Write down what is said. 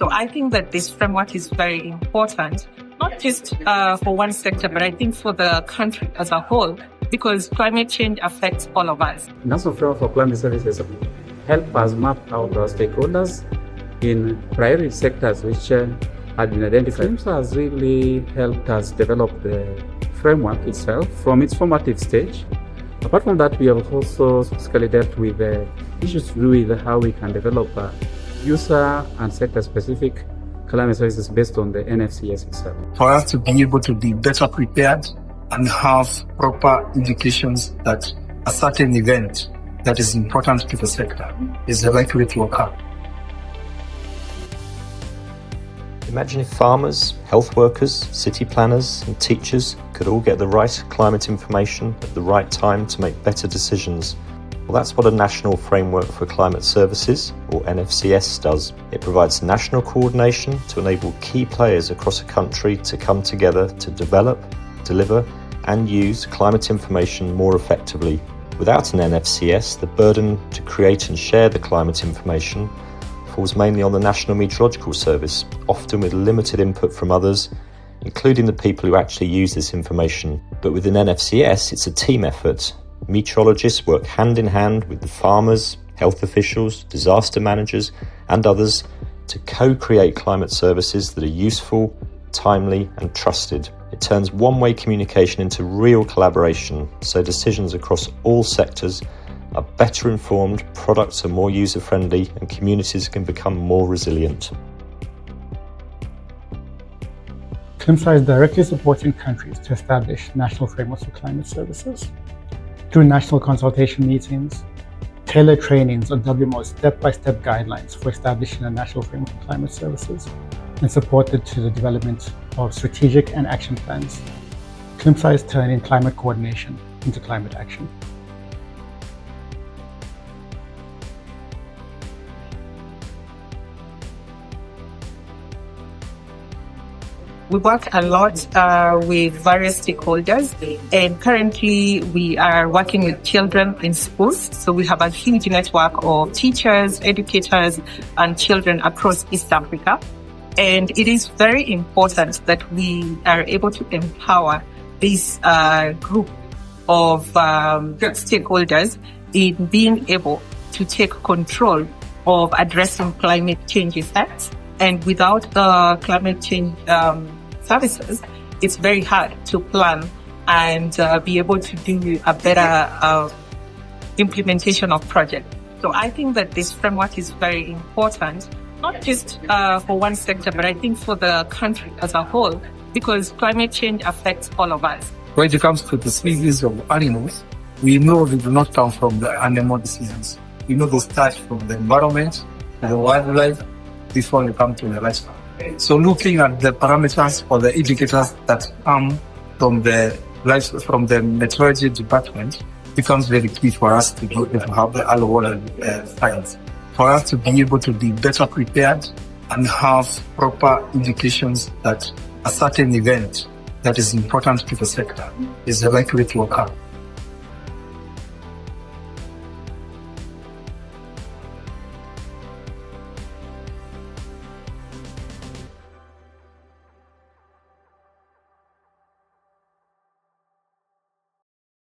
So I think that this framework is very important, not just for one sector, but I think for the country as a whole, because climate change affects all of us. National Framework for Climate Services help us map out our stakeholders in priority sectors which had been identified. ClimSA has really helped us develop the framework itself from its formative stage. Apart from that, we have also specifically dealt with issues to do with how we can develop user and sector-specific climate services based on the NFCS itself. For us to be able to be better prepared and have proper indications that a certain event that is important to the sector is likely to occur. Imagine if farmers, health workers, city planners and teachers could all get the right climate information at the right time to make better decisions. Well, that's what a National Framework for Climate Services, or NFCS, does. It provides national coordination to enable key players across a country to come together to develop, deliver and use climate information more effectively. Without an NFCS, the burden to create and share the climate information falls mainly on the National Meteorological Service, often with limited input from others, including the people who actually use this information. But with an NFCS, it's a team effort. Meteorologists work hand in hand with the farmers, health officials, disaster managers and others to co-create climate services that are useful, timely and trusted. It turns one-way communication into real collaboration, so decisions across all sectors are better informed, products are more user-friendly and communities can become more resilient. ClimSA is directly supporting countries to establish national frameworks for climate services. Through national consultation meetings, tailored trainings on WMO's step-by-step guidelines for establishing a national framework for climate services, and supported to the development of strategic and action plans. ClimSA is turning climate coordination into climate action. We work a lot with various stakeholders, and currently we are working with children in schools. So we have a huge network of teachers, educators, and children across East Africa. And it is very important that we are able to empower this group of stakeholders in being able to take control of addressing climate change effects. And without the climate change services, it's very hard to plan and be able to do a better implementation of projects. So I think that this framework is very important, not just for one sector, but I think for the country as a whole, because climate change affects all of us. When it comes to the species of animals, we know they do not come from the animal diseases. We know they start from the environment, the wildlife, before they come to the lifespan. So looking at the parameters or the indicators that come from the meteorology department becomes very key for us to be able to have the early warning signs. For us to be able to be better prepared and have proper indications that a certain event that is important to the sector is likely to occur.